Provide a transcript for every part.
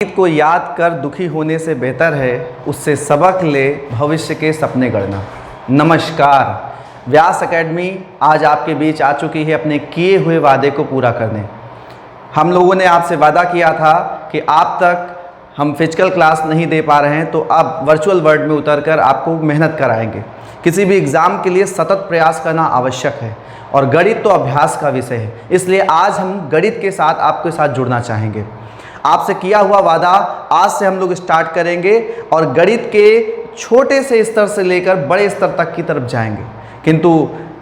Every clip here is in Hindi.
अतीत को याद कर दुखी होने से बेहतर है उससे सबक ले भविष्य के सपने गढ़ना। नमस्कार, व्यास एकेडमी आज आपके बीच आ चुकी है अपने किए हुए वादे को पूरा करने। हम लोगों ने आपसे वादा किया था कि आप तक हम फिजिकल क्लास नहीं दे पा रहे हैं, तो अब वर्चुअल वर्ल्ड में उतरकर आपको मेहनत कराएंगे। किसी भी एग्ज़ाम के लिए सतत प्रयास करना आवश्यक है और गणित तो अभ्यास का विषय है, इसलिए आज हम गणित के साथ आपके साथ जुड़ना चाहेंगे। आपसे किया हुआ वादा आज से हम लोग स्टार्ट करेंगे और गणित के छोटे से स्तर से लेकर बड़े स्तर तक की तरफ जाएंगे। किंतु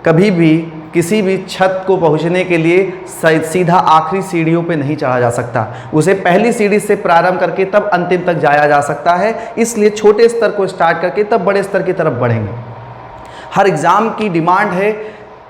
कभी भी किसी भी छत को पहुंचने के लिए सीधा आखिरी सीढ़ियों पे नहीं चढ़ा जा सकता, उसे पहली सीढ़ी से प्रारंभ करके तब अंतिम तक जाया जा सकता है। इसलिए छोटे स्तर को स्टार्ट करके तब बड़े स्तर की तरफ बढ़ेंगे। हर एग्ज़ाम की डिमांड है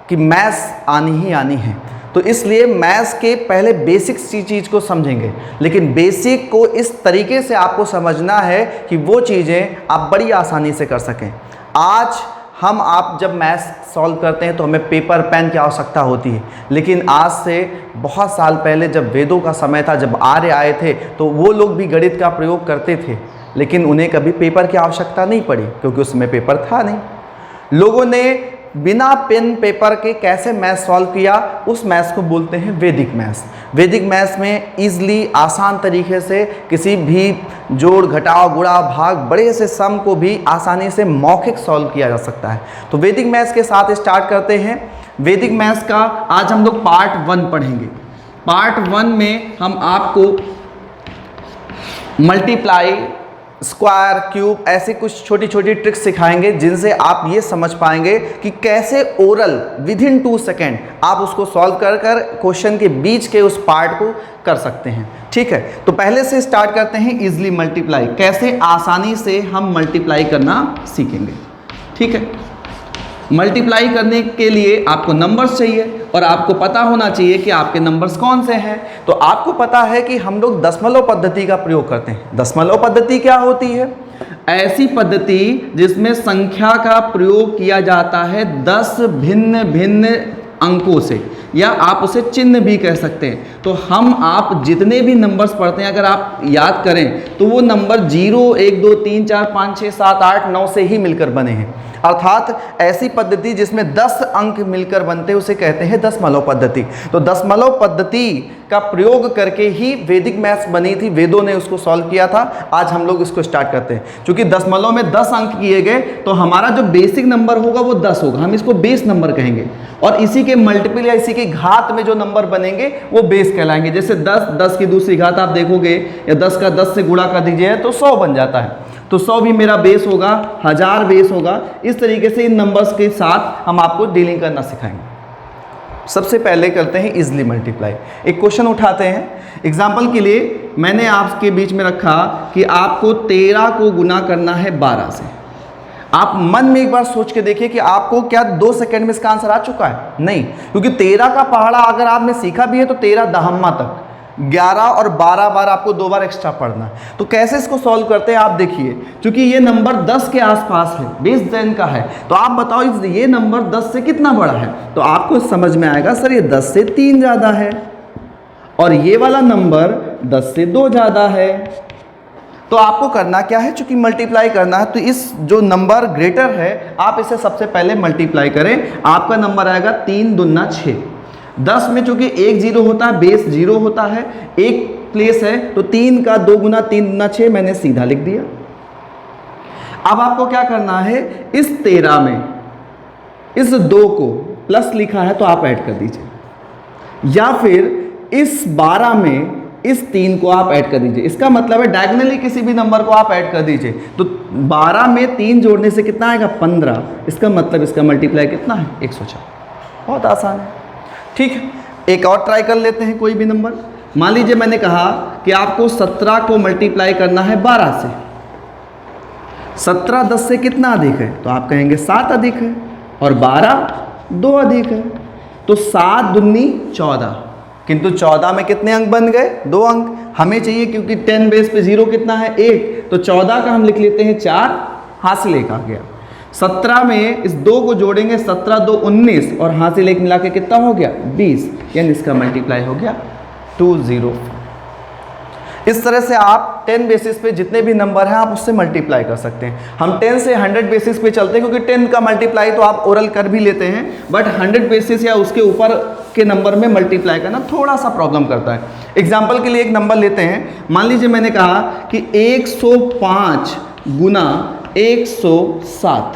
कि मैथ्स आनी ही आनी है, तो इसलिए मैथ्स के पहले बेसिक चीज़ को समझेंगे, लेकिन बेसिक को इस तरीके से आपको समझना है कि वो चीज़ें आप बड़ी आसानी से कर सकें। आज आप जब मैथ्स सॉल्व करते हैं तो हमें पेपर पेन की आवश्यकता होती है, लेकिन आज से बहुत साल पहले जब वेदों का समय था, जब आर्य आए थे, तो वो लोग भी गणित का प्रयोग करते थे, लेकिन उन्हें कभी पेपर की आवश्यकता नहीं पड़ी क्योंकि उसमें पेपर था नहीं। लोगों ने बिना पेन पेपर के कैसे मैथ सॉल्व किया, उस मैथ्स को बोलते हैं वैदिक मैथ्स। वैदिक मैथ्स में ईजिली आसान तरीके से किसी भी जोड़ घटाव गुणा भाग बड़े से सम को भी आसानी से मौखिक सॉल्व किया जा सकता है। तो वैदिक मैथ्स के साथ स्टार्ट करते हैं। वैदिक मैथ्स का आज हम लोग पार्ट 1 पढ़ेंगे। पार्ट 1 में हम आपको मल्टीप्लाई, स्क्वायर, क्यूब ऐसे कुछ छोटी छोटी ट्रिक्स सिखाएंगे जिनसे आप ये समझ पाएंगे कि कैसे ओरल विदिन 2 सेकेंड आप उसको सॉल्व कर क्वेश्चन के बीच के उस पार्ट को कर सकते हैं। ठीक है, तो पहले से स्टार्ट करते हैं इजली मल्टीप्लाई। कैसे आसानी से हम मल्टीप्लाई करना सीखेंगे। ठीक है, मल्टीप्लाई करने के लिए आपको नंबर्स चाहिए और आपको पता होना चाहिए कि आपके नंबर्स कौन से हैं। तो आपको पता है कि हम लोग दशमलव पद्धति का प्रयोग करते हैं। दशमलव पद्धति क्या होती है? ऐसी पद्धति जिसमें संख्या का प्रयोग किया जाता है 10 भिन्न भिन्न अंकों से, या आप उसे चिन्ह भी कह सकते हैं। तो आप जितने भी नंबर्स पढ़ते हैं अगर आप याद करें तो वो नंबर 0, 1, 2, 3, 4, 5, 6, 7, 8, 9 से ही मिलकर बने हैं। अर्थात ऐसी पद्धति जिसमें 10 अंक मिलकर बनते हैं उसे कहते हैं दशमलव पद्धति। तो दशमलव पद्धति का प्रयोग करके ही वैदिक मैथ्स बनी थी, वेदों ने उसको सॉल्व किया था। आज हम लोग इसको स्टार्ट करते हैं। क्योंकि दशमलव में 10 अंक किए गए तो हमारा जो बेसिक नंबर होगा वो 10 होगा, हम इसको बेस नंबर कहेंगे। और इसी के मल्टीपल या इसी के घात में जो नंबर बनेंगे वो बेस कहलाएंगे। जैसे 10 की दूसरी घात आप देखोगे, या 10 का 10 से गुणा कर दीजिए तो 100 बन जाता है। तो 100 भी मेरा बेस होगा, 1000 बेस होगा। इस तरीके से इन नंबर्स के साथ हम आपको डीलिंग करना सिखाएंगे। सबसे पहले करते हैं इजली मल्टीप्लाई। एक क्वेश्चन उठाते हैं। एग्जाम्पल के लिए मैंने आपके बीच में रखा कि आपको 13 को गुना करना है 12 से। आप मन में एक बार सोच के देखिए कि आपको क्या 2 सेकंड में इसका आंसर आ चुका है? नहीं, क्योंकि 13 का पहाड़ा अगर आपने सीखा भी है तो 13 दहम्मा तक, 11 और 12 बार आपको 2 बार एक्स्ट्रा पढ़ना है। तो कैसे इसको सॉल्व करते हैं आप देखिए। क्योंकि ये नंबर 10 के आसपास है, बेस 10 का है, तो आप बताओ ये नंबर 10 से कितना बड़ा है? तो आपको समझ में आएगा सर ये 10 से 3 ज़्यादा है, और ये वाला नंबर 10 से 2 ज़्यादा है। तो आपको करना क्या है? चूंकि मल्टीप्लाई करना है तो इस जो नंबर ग्रेटर है आप इसे सबसे पहले मल्टीप्लाई करें। आपका नंबर आएगा 3 दूना 6। 10 में चूंकि 1 0 होता है, बेस 0 होता है, एक प्लेस है, तो 3 का 2 गुना 3 दूना 6 मैंने सीधा लिख दिया। अब आपको क्या करना है? इस 13 में इस 2 को प्लस लिखा है तो आप ऐड कर दीजिए, या फिर इस 12 में इस 3 को आप ऐड कर दीजिए। इसका मतलब है डायगोनली किसी भी नंबर को आप ऐड कर दीजिए। तो 12 में 3 जोड़ने से कितना आएगा? 15। इसका मतलब इसका मल्टीप्लाई कितना है? 104। बहुत आसान है। ठीक है, एक और ट्राई कर लेते हैं कोई भी नंबर। मान लीजिए मैंने कहा कि आपको 17 को मल्टीप्लाई करना है 12 से। 17 10 से कितना अधिक है? तो आप कहेंगे 7 अधिक है, और 12 2 अधिक है। तो 7 दूनी 14। किंतु 14 में कितने अंक बन गए? 2 अंक हमें चाहिए, क्योंकि 10 बेस पे 0 कितना है? 1। तो 14 का हम लिख लेते हैं 4, हासिल 1 आ गया। 17 में इस 2 को जोड़ेंगे, 17 2 19, और हासिल 1 मिला के कितना हो गया? 20। यानी इसका मल्टीप्लाई हो गया 204। इस तरह से आप 10 बेसिस पे जितने भी नंबर हैं आप उससे मल्टीप्लाई कर सकते हैं। हम 10 से 100 बेसिस पे चलते हैं क्योंकि 10 का मल्टीप्लाई तो आप ओरल कर भी लेते हैं, बट 100 बेसिस या उसके ऊपर के नंबर में मल्टीप्लाई करना थोड़ा सा प्रॉब्लम करता है। एग्जाम्पल के लिए एक नंबर लेते हैं, मान लीजिए मैंने कहा कि 105 गुना 107,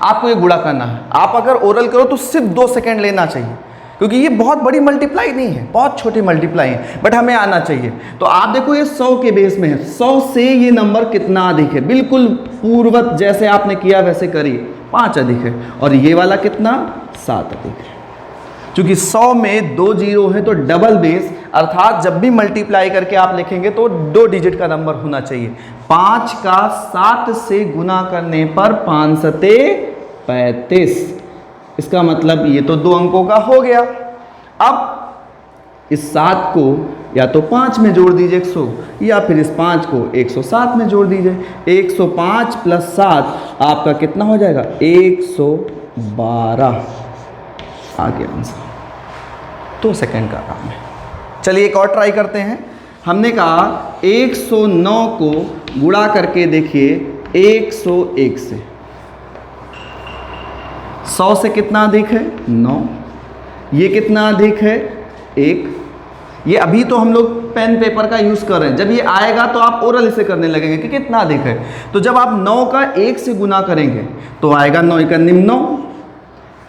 आपको ये गुणा करना है। आप अगर ओरल करो तो सिर्फ 2 सेकेंड लेना चाहिए, क्योंकि ये बहुत बड़ी मल्टीप्लाई नहीं है, बहुत छोटी मल्टीप्लाई है, बट हमें आना चाहिए। तो आप देखो ये 100 के बेस में है, 100 से ये नंबर कितना अधिक है, बिल्कुल पूर्ववत जैसे आपने किया वैसे करिए, 5 अधिक है, और ये वाला कितना 7 अधिक है। क्योंकि 100 में 2 जीरो है तो डबल बेस, अर्थात जब भी मल्टीप्लाई करके आप लिखेंगे तो 2 डिजिट का नंबर होना चाहिए। 5 का 7 से गुना करने पर 5 सते 35, इसका मतलब ये तो 2 अंकों का हो गया। अब इस 7 को या तो 5 में जोड़ दीजिए 100, या फिर इस 5 को 107 में जोड़ दीजिए। 105 प्लस 7 आपका कितना हो जाएगा 112, आ गया आंसर। 2 सेकेंड का काम है। चलिए एक और ट्राई करते हैं। हमने कहा 109 को गुणा करके देखिए 101 से, 100 से कितना अधिक है 9, ये कितना अधिक है 1। ये अभी तो हम लोग पेन पेपर का यूज़ कर रहे हैं, जब ये आएगा तो आप ओरल इसे करने लगेंगे कि कितना अधिक है। तो जब आप 9 का 1 से गुना करेंगे तो आएगा 9 का निम्न 9।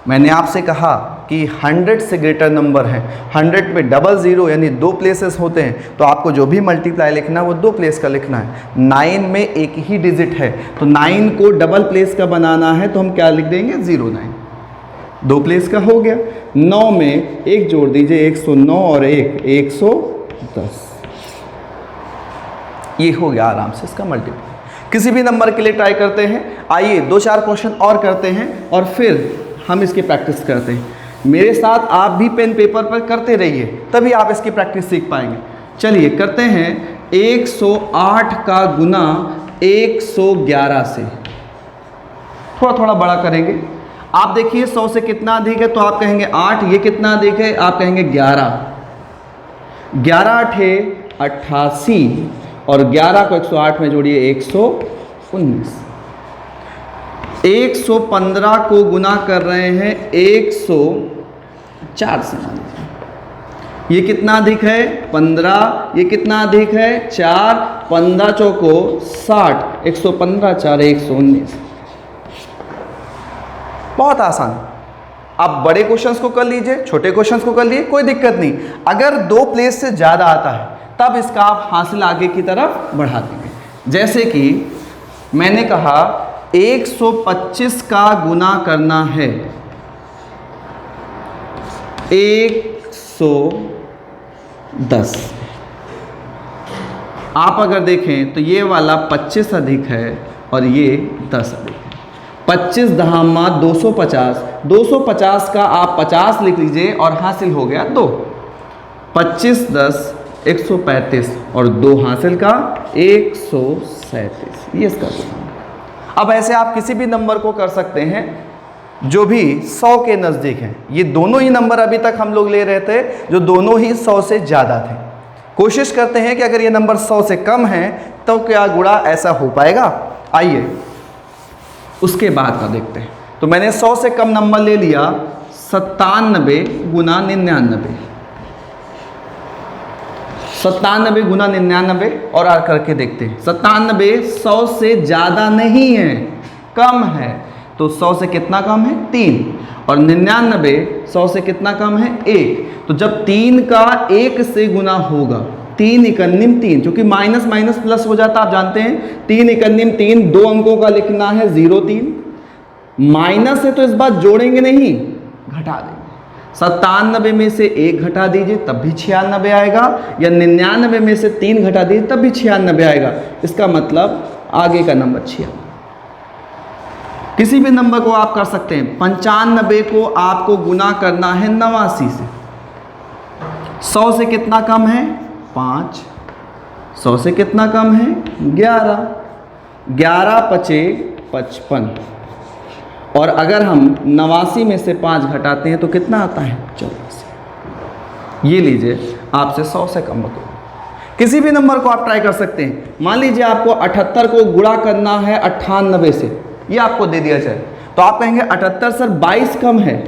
मैंने आपसे कहा कि 100 से ग्रेटर नंबर है, 100 में डबल ज़ीरो यानी 2 प्लेसेस होते हैं, तो आपको जो भी मल्टीप्लाई लिखना है वो 2 प्लेस का लिखना है। 9 में एक ही डिजिट है, तो 9 को डबल प्लेस का बनाना है तो हम क्या लिख देंगे 09, 2 प्लेस का हो गया। 9 में 1 जोड़ दीजिए 109 और 1 110, ये हो गया आराम से इसका मल्टीप्लाई। किसी भी नंबर के लिए ट्राई करते हैं। आइए 2-4 क्वेश्चन और करते हैं और फिर हम इसकी प्रैक्टिस करते हैं। मेरे साथ आप भी पेन पेपर पर करते रहिए, तभी आप इसकी प्रैक्टिस सीख पाएंगे। चलिए करते हैं 108 का गुना 111 से, थोड़ा थोड़ा बड़ा करेंगे। आप देखिए 100 से कितना अधिक है तो आप कहेंगे 8, ये कितना अधिक है आप कहेंगे 11, 11 8 88 और 11 को 108 में जोड़िए 119। 115 को गुना कर रहे हैं 104 से, ये कितना अधिक है 15, ये कितना अधिक है 4, 15 चौको 60, 115 4 119। बहुत आसान। आप बड़े क्वेश्चंस को कर लीजिए, छोटे क्वेश्चंस को कर लीजिए, कोई दिक्कत नहीं। अगर 2 प्लेस से ज़्यादा आता है तब इसका आप हासिल आगे की तरफ बढ़ा देंगे। जैसे कि मैंने कहा 125 का गुना करना है 110। आप अगर देखें तो ये वाला 25 अधिक है और ये 10 अधिक है। 25 दहामा 250, 250 का आप 50 लिख लीजिए और हासिल हो गया 2। 25 10 135 और 2 हासिल का 137, ये इसका गुना। अब ऐसे आप किसी भी नंबर को कर सकते हैं जो भी 100 के नज़दीक हैं। ये दोनों ही नंबर अभी तक हम लोग ले रहे थे जो दोनों ही 100 से ज़्यादा थे। कोशिश करते हैं कि अगर ये नंबर 100 से कम है तो क्या गुणा ऐसा हो पाएगा। आइए उसके बाद का देखते हैं। तो मैंने 100 से कम नंबर ले लिया 97 गुना 99, 97 गुना 99 और आ करके देखते हैं। 97 100 से ज़्यादा नहीं है, कम है, तो 100 से कितना कम है 3, और 99 100 से कितना कम है 1। तो जब 3 का 1 से गुना होगा, 3 इकन्निम 3, चूँकि माइनस माइनस प्लस हो जाता आप जानते हैं, 3 इकन्निम 3, 2 अंकों का लिखना है 0 3, माइनस है तो इस बार जोड़ेंगे नहीं, घटा देंगे। 97 में से 1 घटा दीजिए तब भी 96 आएगा, या 99 में से 3 घटा दीजिए तब भी 96 आएगा। इसका मतलब आगे का नंबर 96। किसी भी नंबर को आप कर सकते हैं। 95 को आपको गुना करना है 89 से। 100 से कितना कम है 5, 100 से कितना कम है 11, 11 पचे 55, और अगर हम 89 में से 5 घटाते हैं तो कितना आता है 84। ये लीजिए आपसे 100 से कम बता। किसी भी नंबर को आप ट्राई कर सकते हैं। मान लीजिए आपको 78 को गुणा करना है 98 से, ये आपको दे दिया जाए, तो आप कहेंगे 78 सर 22 कम है,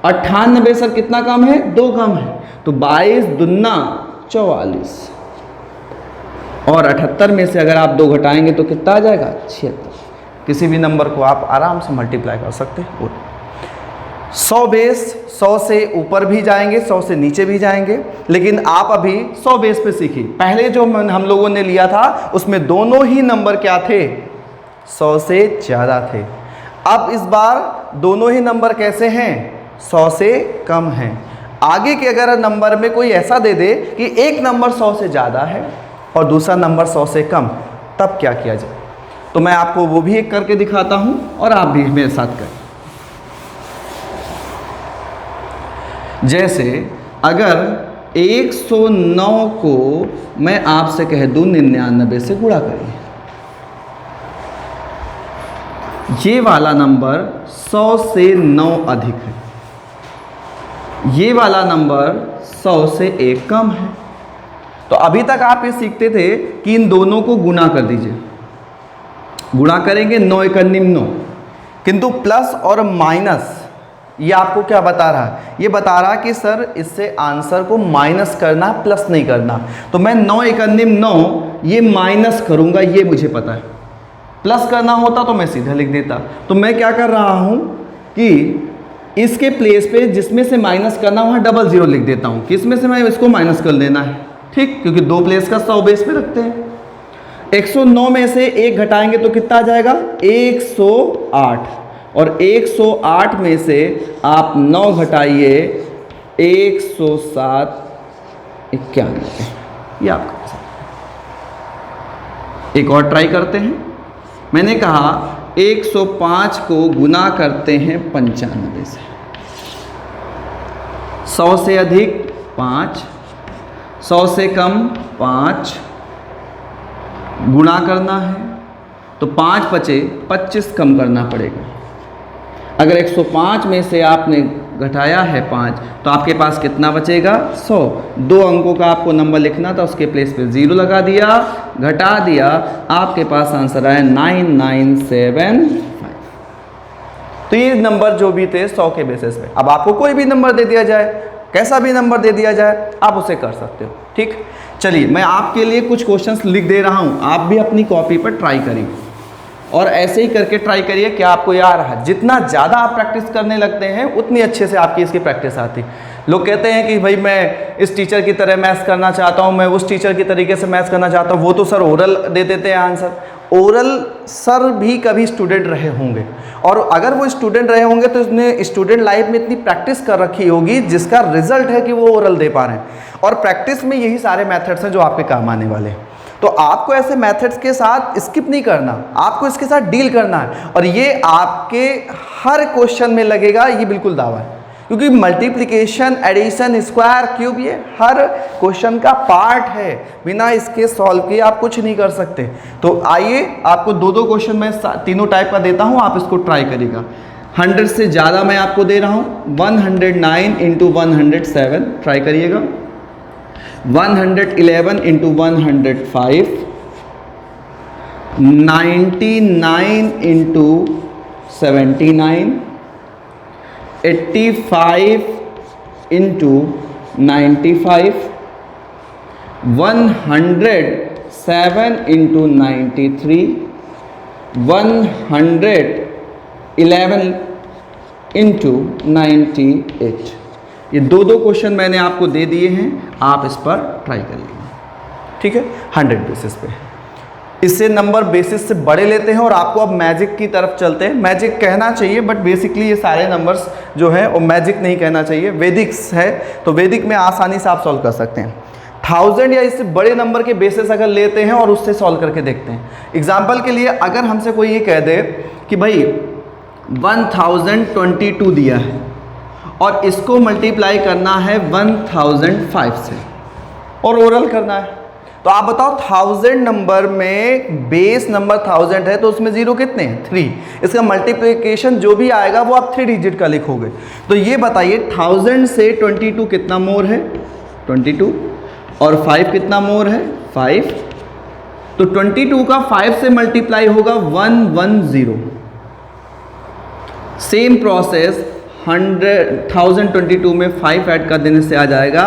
98 सर कितना कम है, 2 कम है, तो 22 दूना 44, और 78 में से अगर आप 2 घटाएंगे तो कितना आ जाएगा, 76। किसी भी नंबर को आप आराम से मल्टीप्लाई कर सकते हैं। 100 बेस 100 से ऊपर भी जाएंगे, 100 से नीचे भी जाएंगे, लेकिन आप अभी 100 बेस पे सीखिए। पहले जो हम लोगों ने लिया था उसमें दोनों ही नंबर क्या थे, 100 से ज़्यादा थे। अब इस बार दोनों ही नंबर कैसे हैं, 100 से कम हैं। आगे के अगर नंबर में कोई ऐसा दे दे कि एक नंबर 100 से ज़्यादा है और दूसरा नंबर 100 से कम, तब क्या किया जाए, तो मैं आपको वो भी एक करके दिखाता हूं और आप भी मेरे साथ करें। जैसे अगर 109 को मैं आपसे कह दूं 99 से गुणा करिए, ये वाला नंबर 100 से 9 अधिक है, ये वाला नंबर 100 से 1 कम है। तो अभी तक आप ये सीखते थे कि इन दोनों को गुणा कर दीजिए, गुणा करेंगे 9 × 9, किंतु प्लस और माइनस ये आपको क्या बता रहा है, ये बता रहा है कि सर इससे आंसर को माइनस करना, प्लस नहीं करना। तो मैं 9 × 9 ये माइनस करूंगा, ये मुझे पता है। प्लस करना होता तो मैं सीधा लिख देता। तो मैं क्या कर रहा हूं कि इसके प्लेस पे जिसमें से माइनस करना वहाँ 00 लिख देता हूँ, किसमें से मैं इसको माइनस कर लेना है, ठीक, क्योंकि 2 प्लेस का 100 बेस पे रखते हैं। 109 में से 1 घटाएंगे तो कितना आ जाएगा, 108, और 108 में से आप 9 घटाइए 107 91, ये आपका। एक और ट्राई करते हैं। मैंने कहा 105 को गुना करते हैं 95 से, 100 से अधिक 5, 100 से कम 5, गुणा करना है तो 5 बचे, 25 कम करना पड़ेगा। अगर 105 में से आपने घटाया है 5 तो आपके पास कितना बचेगा, 100। 2 अंकों का आपको नंबर लिखना था, उसके प्लेस पे 0 लगा दिया, घटा दिया, आपके पास आंसर आया 9975। तो ये नंबर जो भी थे 100 के बेसिस पे। अब आपको कोई भी नंबर दे दिया जाए, कैसा भी नंबर दे दिया जाए, आप उसे कर सकते हो, ठीक। चलिए मैं आपके लिए कुछ क्वेश्चंस लिख दे रहा हूँ, आप भी अपनी कॉपी पर ट्राई करिए और ऐसे ही करके ट्राई करिए कि आपको याद रहा। जितना ज़्यादा आप प्रैक्टिस करने लगते हैं उतनी अच्छे से आपकी इसकी प्रैक्टिस आती। लोग कहते हैं कि भाई मैं इस टीचर की तरह मैथ्स करना चाहता हूँ, मैं उस टीचर की तरीके से मैथ्स करना चाहता हूँ, वो तो सर ओरल दे देते हैं आंसर। ओरल सर भी कभी स्टूडेंट रहे होंगे, और अगर वो स्टूडेंट रहे होंगे तो उसने स्टूडेंट लाइफ में इतनी प्रैक्टिस कर रखी होगी जिसका रिजल्ट है कि वो ओरल दे पा रहे हैं। और प्रैक्टिस में यही सारे मेथड्स हैं जो आपके काम आने वाले हैं। तो आपको ऐसे मेथड्स के साथ स्किप नहीं करना, आपको इसके साथ डील करना है, और ये आपके हर क्वेश्चन में लगेगा, ये बिल्कुल दावा है। क्योंकि मल्टीप्लिकेशन, एडिशन, स्क्वायर, क्यूब ये हर क्वेश्चन का पार्ट है, बिना इसके सॉल्व किए आप कुछ नहीं कर सकते। तो आइए आपको 2-2 क्वेश्चन मैं तीनों टाइप का देता हूँ, आप इसको ट्राई करिएगा। 100 से ज़्यादा मैं आपको दे रहा हूँ, 109 × 107 ट्राई करिएगा, 111 × 105, 99 × 79, 85 × 95, 107 × 93, 111 × 98। ये 2-2 क्वेश्चन मैंने आपको दे दिए हैं, आप इस पर ट्राई कर लीजिए, ठीक है, 100 बेसिस पे। इससे नंबर बेसिस से बड़े लेते हैं और आपको अब मैजिक की तरफ चलते हैं। मैजिक कहना चाहिए बट बेसिकली ये सारे नंबर्स जो है वो मैजिक नहीं कहना चाहिए, वैदिक्स है, तो वैदिक में आसानी से आप सॉल्व कर सकते हैं। 1000 या इससे बड़े नंबर के बेसिस अगर लेते हैं और उससे सॉल्व करके देखते हैं। एग्जाम्पल के लिए अगर हमसे कोई ये कह दे कि भाई 1022 दिया है और इसको मल्टीप्लाई करना है 1005 से और ओरल करना है, तो आप बताओ 1000 नंबर में बेस नंबर 1000 है तो उसमें 0 कितने हैं, 3। इसका मल्टीप्लिकेशन जो भी आएगा वो आप 3 डिजिट का लिखोगे। तो ये बताइए 1000 से 22 कितना मोर है, 22, और 5 कितना मोर है 5, तो 22 का 5 से मल्टीप्लाई होगा 110। सेम प्रोसेस 1022 में 5 ऐड कर देने से आ जाएगा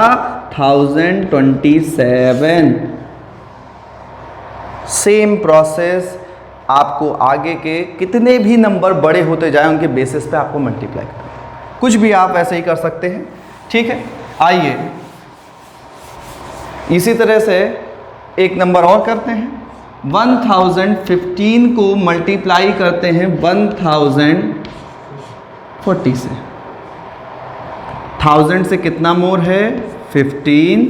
1027। सेम प्रोसेस आपको आगे के कितने भी नंबर बड़े होते जाए उनके बेसिस पे आपको मल्टीप्लाई करना है। कुछ भी आप ऐसे ही कर सकते हैं, ठीक है। आइए इसी तरह से एक नंबर और करते हैं। 1015 को मल्टीप्लाई करते हैं 1040 से। 1000 से कितना मोर है 15,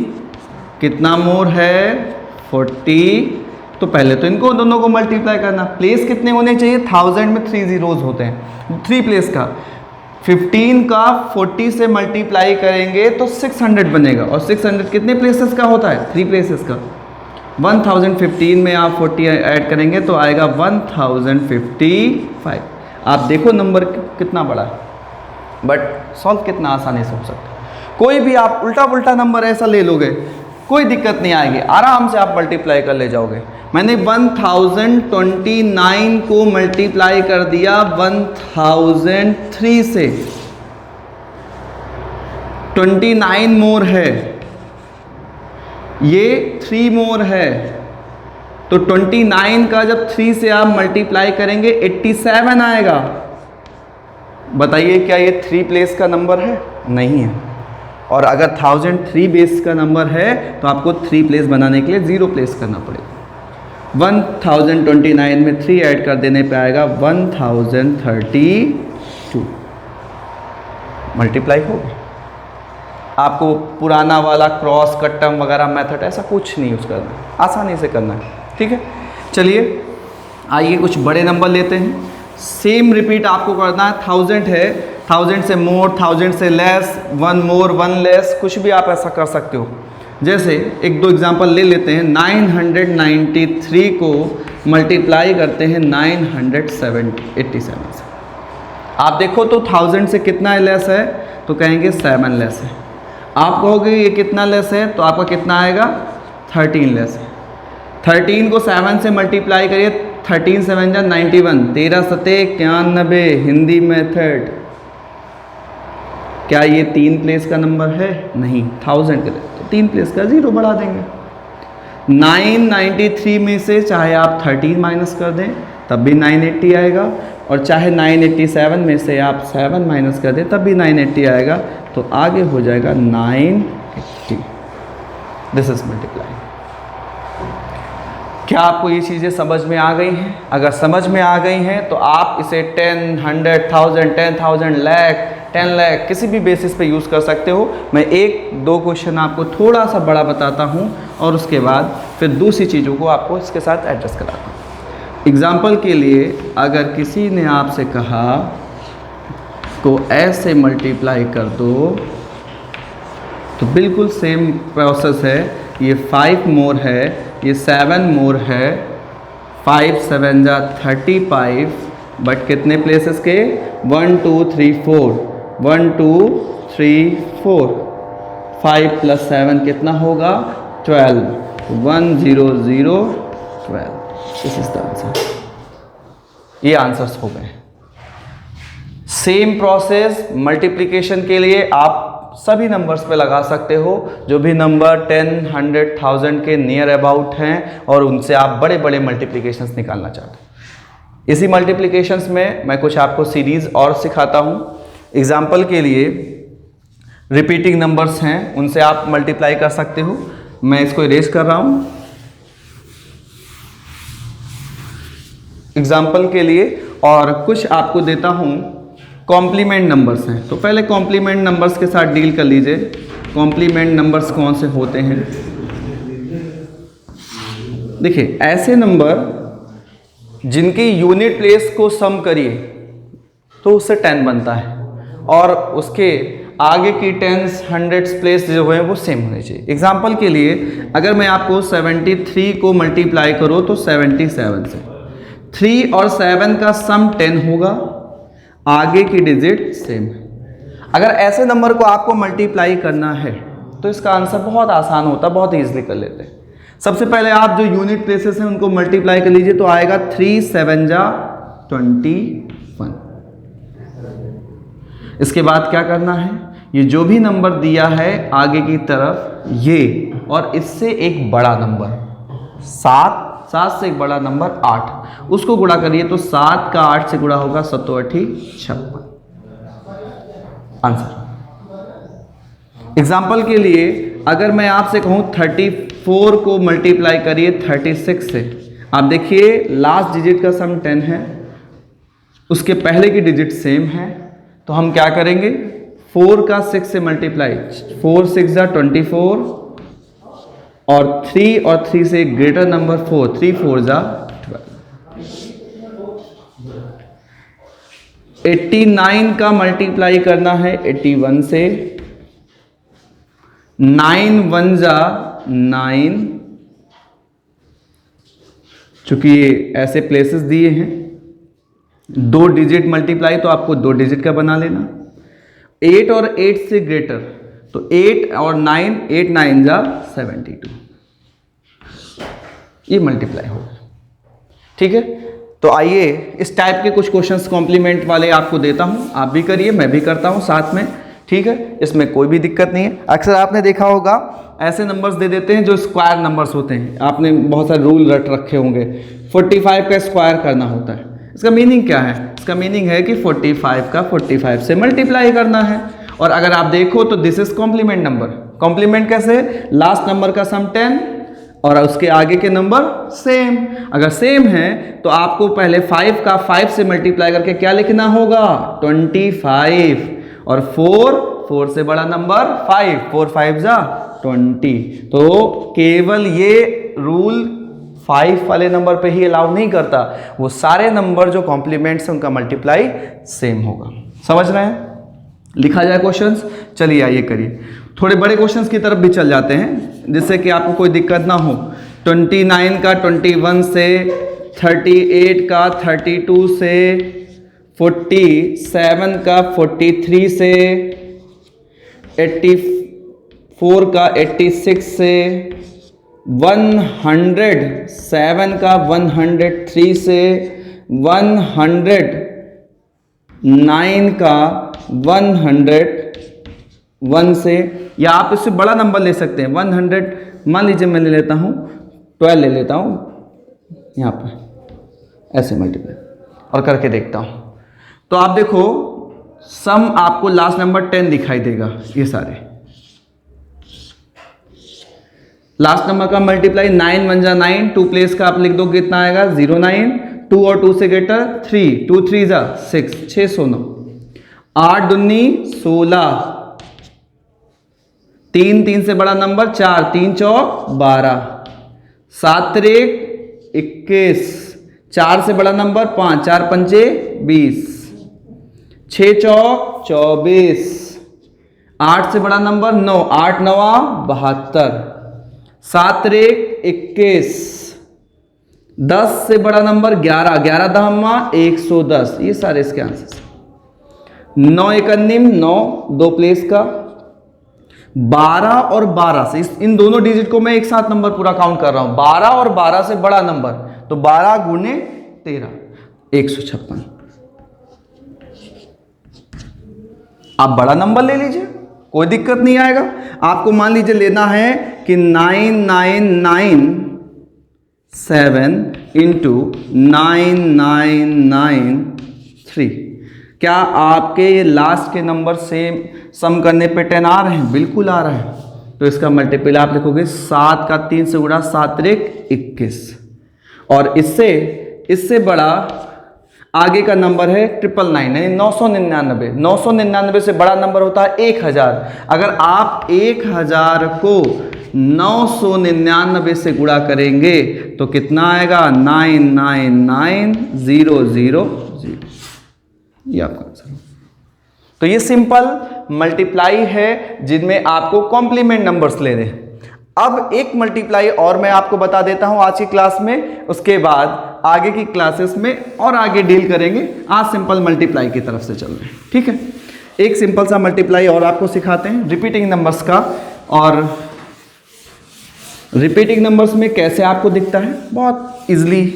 कितना मोर है 40। तो पहले तो इनको दोनों को मल्टीप्लाई करना। प्लेस कितने होने चाहिए 1000 में 3 जीरोज होते हैं, 3 प्लेस का। 15 का 40 से मल्टीप्लाई करेंगे तो 600 बनेगा, और 600 कितने प्लेसेस का होता है 3 प्लेसेस का। 1015 में आप 40 ऐड करेंगे तो आएगा 1055। आप देखो नंबर कितना बड़ा है, बट सॉल्व कितना आसानी से हो सकता है। कोई भी आप उल्टा पुल्टा नंबर ऐसा ले लोगे कोई दिक्कत नहीं आएगी, आराम से आप मल्टीप्लाई कर ले जाओगे। मैंने 1029 को मल्टीप्लाई कर दिया 1003 से, 29 मोर है, ये 3 मोर है, तो 29 का जब 3 से आप मल्टीप्लाई करेंगे 87 आएगा। बताइए क्या ये 3 प्लेस का नंबर है? नहीं है। और अगर 1003 बेस का नंबर है तो आपको 3 प्लेस बनाने के लिए 0 प्लेस करना पड़ेगा। 1029 में 3 ऐड कर देने पे आएगा 1032। मल्टीप्लाई हो गया। आपको पुराना वाला क्रॉस कट्टम वगैरह मेथड ऐसा कुछ नहीं यूज़ करना है, आसानी से करना है, ठीक है। चलिए आइए कुछ बड़े नंबर लेते हैं। सेम रिपीट आपको करना है। 1000 है, 1000 से मोर, 1000 से लेस, 1 मोर 1 लेस, कुछ भी आप ऐसा कर सकते हो। जैसे एक दो एग्जांपल ले लेते हैं। 993 को मल्टीप्लाई करते हैं 987 से। आप देखो तो 1000 से कितना लेस है तो कहेंगे 7 लेस है। आप कहोगे ये कितना लेस है तो आपका कितना आएगा 13 लेस है। 13 को 7 से मल्टीप्लाई करिए, 13 7 जा 91, 13 सते 91 हिंदी मेथड। क्या ये 3 प्लेस का नंबर है? नहीं, 1000 के लिए तो 3 प्लेस का 0 बढ़ा देंगे। 993 में से चाहे आप 13 माइनस कर दें तब भी 980 आएगा, और चाहे 987 में से आप 7 माइनस कर दें तब भी 980 आएगा। तो आगे हो जाएगा 980। This is multiply. क्या आपको ये चीज़ें समझ में आ गई हैं? अगर समझ में आ गई हैं तो आप इसे 10, 100, 1000, 10,000, लाख, 10 लाख किसी भी बेसिस पे यूज़ कर सकते हो। मैं एक दो क्वेश्चन आपको थोड़ा सा बड़ा बताता हूँ और उसके बाद फिर दूसरी चीज़ों को आपको इसके साथ एडजस्ट कराता हूँ। एग्जाम्पल के लिए अगर किसी ने आपसे कहा को ऐसे मल्टीप्लाई कर दो तो बिल्कुल सेम प्रोसेस है। ये 5 मोर है, ये 7 मोर है, 5 7 जा 35, बट कितने प्लेसेस के 1 2 3 4, 1 2 3 4, 5 + 7 कितना होगा 12, 1 0 0 12। This is the answer. ये आंसर्स हो गए। सेम प्रोसेस मल्टीप्लिकेशन के लिए आप सभी नंबर्स पे लगा सकते हो जो भी नंबर 10, 100, 1000 के नियर अबाउट हैं और उनसे आप बड़े बड़े मल्टीप्लिकेशंस निकालना चाहते हो। इसी मल्टीप्लिकेशंस में मैं कुछ आपको सीरीज और सिखाता हूँ। एग्जाम्पल के लिए रिपीटिंग नंबर्स हैं उनसे आप मल्टीप्लाई कर सकते हो। मैं इसको इरेज कर रहा हूँ एग्जाम्पल के लिए, और कुछ आपको देता हूँ कॉम्प्लीमेंट नंबर्स हैं। तो पहले कॉम्प्लीमेंट नंबर्स के साथ डील कर लीजिए। कॉम्प्लीमेंट नंबर्स कौन से होते हैं? देखिए ऐसे नंबर जिनकी यूनिट प्लेस को सम करिए तो उससे 10 बनता है, और उसके आगे की 10s, 100s प्लेस जो है वो सेम होने चाहिए। एग्जाम्पल के लिए अगर मैं आपको 73 को मल्टीप्लाई करूँ तो 77 से 3 और 7 का सम 10 होगा, आगे की डिजिट सेम है। अगर ऐसे नंबर को आपको मल्टीप्लाई करना है तो इसका आंसर बहुत आसान होता, बहुत ईजिली कर लेते हैं। सबसे पहले आप जो यूनिट प्लेसेस हैं उनको मल्टीप्लाई कर लीजिए, तो आएगा 3 7 जा 21। इसके बाद क्या करना है, ये जो भी नंबर दिया है आगे की तरफ ये, और इससे एक बड़ा नंबर 7 से एक बड़ा नंबर 8, उसको गुणा करिए तो 7 का 8 से गुणा होगा 7 8 56 आंसर। एग्जाम्पल के लिए अगर मैं आपसे कहूं 34 को मल्टीप्लाई करिए 36 से, आप देखिए लास्ट डिजिट का सम 10 है, उसके पहले की डिजिट सेम है, तो हम क्या करेंगे 4 का 6 से मल्टीप्लाई, 4 6 जा 24, और 3 और 3 से एक ग्रेटर नंबर 4, 3 4 जा 12। 89 का मल्टीप्लाई करना है 81 से, 9 1 जा 9, चूंकि ये ऐसे प्लेसेस दिए हैं 2 डिजिट मल्टीप्लाई, तो आपको 2 डिजिट का बना लेना। 8 और 8 से ग्रेटर, तो 8 और 9, 8 9 जा 72, ये मल्टीप्लाई होगा। ठीक है, तो आइए इस टाइप के कुछ क्वेश्चंस कॉम्प्लीमेंट वाले आपको देता हूं, आप भी करिए, मैं भी करता हूं साथ में। ठीक है, इसमें कोई भी दिक्कत नहीं है। अक्सर आपने देखा होगा ऐसे नंबर्स दे देते हैं जो स्क्वायर नंबर्स होते हैं, आपने बहुत सारे रूल रट रखे होंगे। 45 का स्क्वायर करना होता है, इसका मीनिंग क्या है, इसका मीनिंग है कि 45 का 45 से मल्टीप्लाई करना है। और अगर आप देखो तो this is complement number. Complement कैसे, लास्ट नंबर का सम 10 और उसके आगे के नंबर सेम। अगर सेम है तो आपको पहले 5 का 5 से मल्टीप्लाई करके क्या लिखना होगा 25, और 4 से बड़ा नंबर 5, 4 5 जा 20। तो केवल ये रूल 5 वाले नंबर पे ही अलाउ नहीं करता, वो सारे नंबर जो कॉम्प्लीमेंट्स हैं उनका मल्टीप्लाई सेम होगा। समझ रहे हैं, लिखा जाए क्वेश्चंस। चलिए आइए करिए, थोड़े बड़े क्वेश्चंस की तरफ भी चल जाते हैं जिससे कि आपको कोई दिक्कत ना हो। 29 का 21 से, 38 का 32 से, 47 का 43 से, 84 का 86 से, 107 का 103 से, 109 का 101 से, या आप इससे बड़ा नंबर ले सकते हैं 100, मान लीजिए मैं ले लेता हूँ 12 ले लेता हूँ यहाँ पर, ऐसे मल्टीप्लाई और करके देखता हूँ। तो आप देखो सम आपको लास्ट नंबर 10 दिखाई देगा, ये सारे लास्ट नंबर का मल्टीप्लाई 9 1 जा 9, 2 प्लेस का आप लिख दो कितना आएगा 09, 2 और 2 से ग्रेटर 3, 2 3 जा 6, 609, 8 दूनी 16, 3 3 से बड़ा नंबर 4, 3 चौक 12, 7 3 21, 4 से बड़ा नंबर 5, 4 पंचे 20, 6 चौक 24, 8 से बड़ा नंबर 9, 8 9 72, 7 21, 10 से बड़ा नंबर 11, 11 दहमा 110, ये सारे इसके आंसर। 9 1 9, 2 प्लेस का, 12 और 12 से, इन दोनों डिजिट को मैं एक साथ नंबर पूरा काउंट कर रहा हूं, 12 और 12 से बड़ा नंबर, तो 12 गुने 13, 156। आप बड़ा नंबर ले लीजिए, कोई दिक्कत नहीं आएगा। आपको मान लीजिए लेना है कि 9997 इंटू 9993। क्या आपके ये लास्ट के नंबर से सम करने पे 10 आ रहे हैं? बिल्कुल आ रहा है। तो इसका मल्टीपल आप लिखोगे 7 का 3 से गुणा 7 21, और इससे बड़ा आगे का नंबर है 999 यानी 999। 999 से बड़ा नंबर होता है 1000। अगर आप 1000 को 999 से गुणा करेंगे तो कितना आएगा 999000, ये आपका आंसर। तो ये सिंपल मल्टीप्लाई है जिनमें आपको कॉम्प्लीमेंट नंबर्स लेने हैं। अब एक मल्टीप्लाई और मैं आपको बता देता हूं आज की क्लास में, उसके बाद आगे की क्लासेस में और आगे डील करेंगे। आज सिंपल मल्टीप्लाई की तरफ से चल रहे हैं, ठीक है। एक सिंपल सा मल्टीप्लाई और आपको सिखाते हैं रिपीटिंग नंबर्स का, और रिपीटिंग नंबर्स में कैसे आपको दिखता है, बहुत इजली।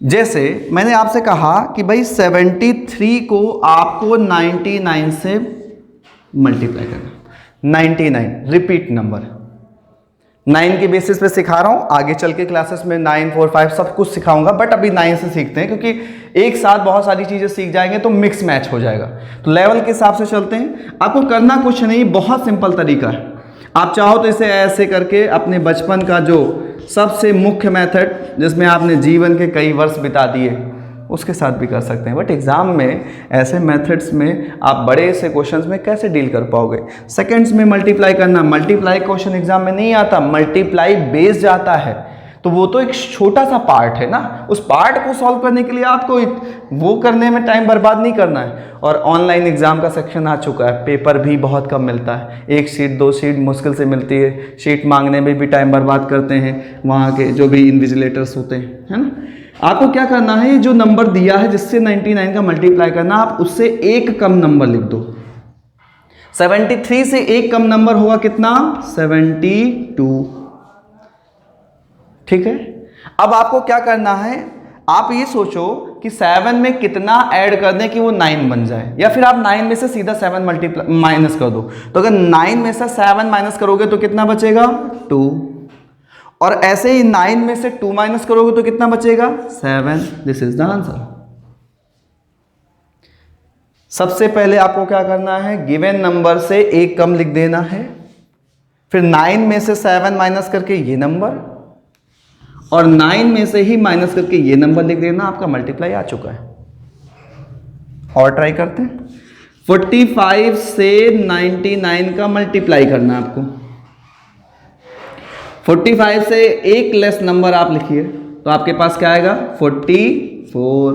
जैसे मैंने आपसे कहा कि भाई 73 को आपको 99 से मल्टीप्लाई करना। 99 रिपीट नंबर, 9 के बेसिस पे सिखा रहा हूं, आगे चल के क्लासेस में 9, 4, 5 सब कुछ सिखाऊंगा, बट अभी 9 से सीखते हैं क्योंकि एक साथ बहुत सारी चीजें सीख जाएंगे तो मिक्स मैच हो जाएगा। तो लेवल के हिसाब से चलते हैं। आपको करना कुछ नहीं, बहुत सिंपल तरीका है। आप चाहो तो इसे ऐसे करके अपने बचपन का जो सबसे मुख्य मेथड जिसमें आपने जीवन के कई वर्ष बिता दिए उसके साथ भी कर सकते हैं, बट एग्जाम में ऐसे मेथड्स में आप बड़े से क्वेश्चंस में कैसे डील कर पाओगे। सेकंड्स में मल्टीप्लाई करना, मल्टीप्लाई क्वेश्चन एग्जाम में नहीं आता, मल्टीप्लाई बेस जाता है, तो वो तो एक छोटा सा पार्ट है ना, उस पार्ट को सॉल्व करने के लिए आपको वो करने में टाइम बर्बाद नहीं करना है। और ऑनलाइन एग्जाम का सेक्शन आ चुका है, पेपर भी बहुत कम मिलता है, 1 शीट 2 शीट मुश्किल से मिलती है, शीट मांगने में भी टाइम बर्बाद करते हैं वहाँ के जो भी इन्विजिलेटर्स होते हैं, है ना। आपको क्या करना है, जो नंबर दिया है जिससे 99 का मल्टीप्लाई करना, आप उससे एक कम नंबर लिख दो। 73 से एक कम नंबर होगा कितना, 72, ठीक है। अब आपको क्या करना है, आप ये सोचो कि 7 में कितना ऐड कर दें कि वो 9 बन जाए, या फिर आप 9 में से सीधा 7 मल्टीप्लाई माइनस कर दो। तो अगर 9 में से 7 माइनस करोगे तो कितना बचेगा, 2, और ऐसे ही 9 में से 2 माइनस करोगे तो कितना बचेगा, 7। This is the answer. सबसे पहले आपको क्या करना है, गिवन नंबर से एक कम लिख देना है, फिर 9 में से 7 माइनस करके ये नंबर, और 9 में से ही माइनस करके ये नंबर लिख देना, आपका मल्टीप्लाई आ चुका है। और ट्राई करते हैं। 45 से 99 का मल्टीप्लाई करना है आपको। 45 से एक लेस नंबर आप लिखिए तो आपके पास क्या आएगा, 44।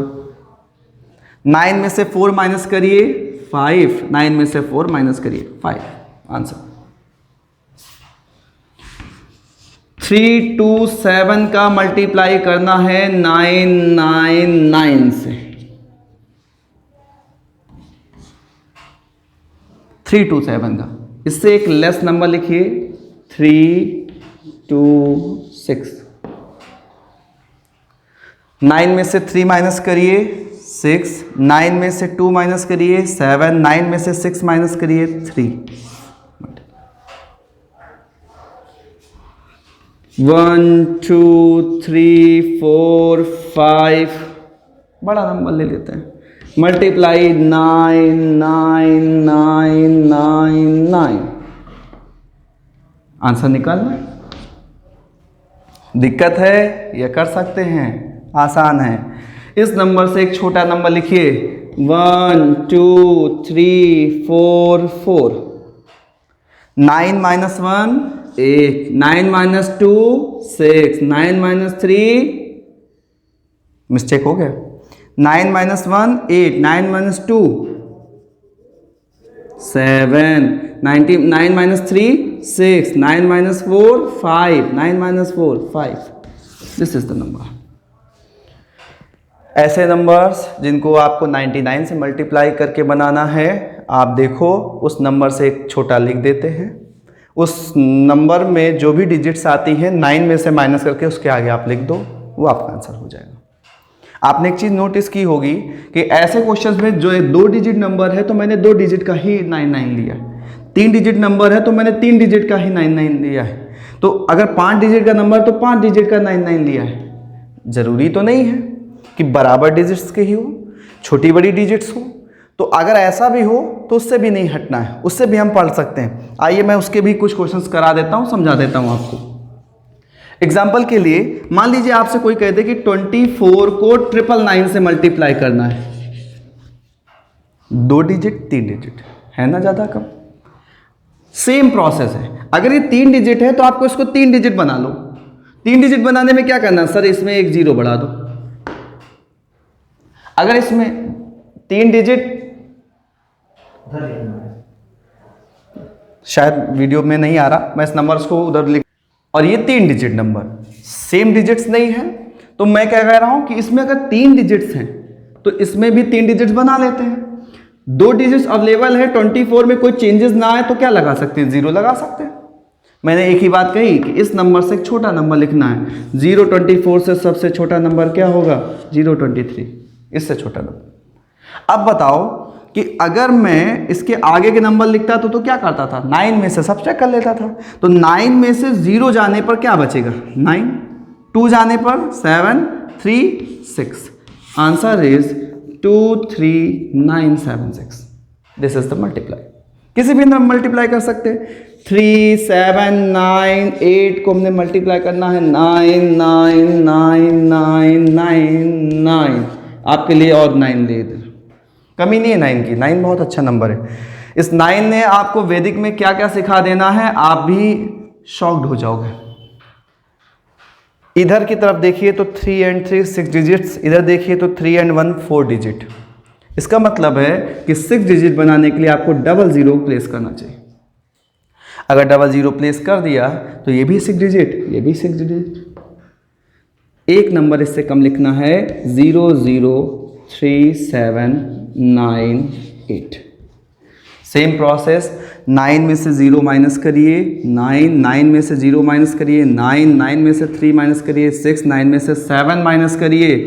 9 में से 4 माइनस करिए 5, 9 में से 4 माइनस करिए 5, आंसर। 327 का मल्टीप्लाई करना है 999 से। 327 का, इससे एक लेस नंबर लिखिए 326। 9 में से 3 माइनस करिए 6, 9 में से 2 माइनस करिए 7, 9 में से 6 माइनस करिए 3। 1 2 3 4 5, बड़ा नंबर ले लेते हैं, मल्टीप्लाई 99999। आंसर निकालना है, दिक्कत है या कर सकते हैं, आसान है। इस नंबर से एक छोटा नंबर लिखिए 1 2 3 4 4। 9 माइनस 1 8, 9 माइनस 2 6, 9 माइनस 3 मिस्टेक हो गया, 9 minus 1 8, 9 minus 2 7, 9 minus 3 6, 9 minus 4 5, 9 minus 4 5। This is the number. ऐसे नंबर्स जिनको आपको 99 से मल्टीप्लाई करके बनाना है, आप देखो उस नंबर से एक छोटा लिख देते हैं, उस नंबर में जो भी डिजिट्स आती हैं 9 में से माइनस करके उसके आगे आप लिख दो, वो आपका आंसर हो जाएगा। आपने एक चीज़ नोटिस की होगी कि ऐसे क्वेश्चंस में जो 2 डिजिट नंबर है तो मैंने 2 डिजिट का ही 99 लिया है, 3 डिजिट नंबर है तो मैंने 3 डिजिट का ही 99 लिया है, तो अगर 5 डिजिट का नंबर तो 5 डिजिट का 99 लिया है। ज़रूरी तो नहीं है कि बराबर डिजिट्स के ही हो, छोटी बड़ी डिजिट्स हो, तो अगर ऐसा भी हो तो उससे भी नहीं हटना है, उससे भी हम पढ़ सकते हैं। आइए मैं उसके भी कुछ क्वेश्चंस करा देता हूं, समझा देता हूं आपको। एग्जाम्पल के लिए मान लीजिए आपसे कोई कहते कि 24 को 999 से मल्टीप्लाई करना है, 2 डिजिट 3 डिजिट है ना, ज़्यादा कम, सेम प्रोसेस है। अगर ये 3 डिजिट है तो आपको इसको 3 डिजिट बना लो। 3 डिजिट बनाने में क्या करना, सर इसमें एक 0 बढ़ा दो। अगर इसमें 3 डिजिट, शायद वीडियो में नहीं आ रहा, मैं इस नंबर्स को उधर लिख, और ये 3 डिजिट नंबर सेम डिजिट्स नहीं है, तो मैं क्या कह रहा हूं कि इसमें अगर 3 डिजिट्स हैं तो इसमें भी 3 डिजिट्स बना लेते हैं। 2 डिजिट्स अवेलेबल है, 24 में कोई चेंजेस ना आए तो क्या लगा सकते हैं, 0 लगा सकते हैं। मैंने एक ही बात कही कि इस नंबर से एक छोटा नंबर लिखना है। 024 से सबसे छोटा नंबर क्या होगा, 023, इससे छोटा नंबर। अब बताओ कि अगर मैं इसके आगे के नंबर लिखता तो क्या करता था, 9 में से सब्ट्रैक्ट कर लेता था। तो 9 में से 0 जाने पर क्या बचेगा, 9, 2 जाने पर 7, 3, 6। Answer is 23976। This is the multiply. किसी भी नंबर मल्टीप्लाई कर सकते हैं। 3, 7, 9, 8 को हमने मल्टीप्लाई करना है 9, 9, 9, 9, 9, 9। आपके लिए और 9 ले इधर, कमी नहीं है 9 की, 9 बहुत अच्छा नंबर है। इस 9 ने आपको वैदिक में क्या क्या सिखा देना है, आप भी शॉक्ड हो जाओगे। इधर की तरफ देखिए तो 3 and 3 6 डिजिट्स, इधर देखिए तो 3 and 1 4 डिजिट। इसका मतलब है कि 6 डिजिट बनाने के लिए आपको 00 प्लेस करना चाहिए। अगर 00 प्लेस कर दिया तो ये भी 6 डिजिट, ये भी 6 डिजिट। एक नंबर इससे कम लिखना है, 0037998। सेम प्रोसेस, 9 में से 0 माइनस करिए, 9 में से 0 माइनस करिए, 9 में से 3 माइनस करिए, 6 9 में से 7 माइनस करिए,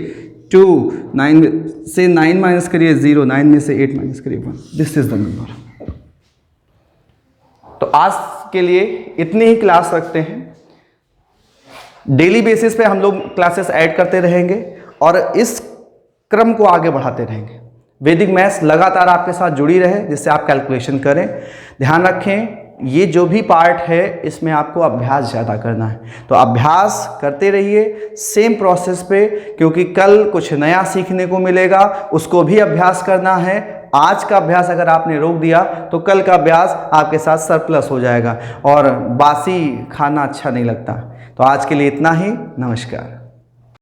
2 9 में से 9 माइनस करिए, 0 9 में से 8 माइनस करिए, 1। This is the number. तो आज के लिए इतनी ही क्लास रखते हैं। डेली बेसिस पे हम लोग क्लासेस ऐड करते रहेंगे और इस क्रम को आगे बढ़ाते रहेंगे। वैदिक मैथ्स लगातार आपके साथ जुड़ी रहे, जिससे आप कैलकुलेशन करें। ध्यान रखें, ये जो भी पार्ट है इसमें आपको अभ्यास ज़्यादा करना है, तो अभ्यास करते रहिए सेम प्रोसेस पे, क्योंकि कल कुछ नया सीखने को मिलेगा, उसको भी अभ्यास करना है। आज का अभ्यास अगर आपने रोक दिया तो कल का अभ्यास आपके साथ सरप्लस हो जाएगा और बासी खाना अच्छा नहीं लगता। तो आज के लिए इतना ही, नमस्कार।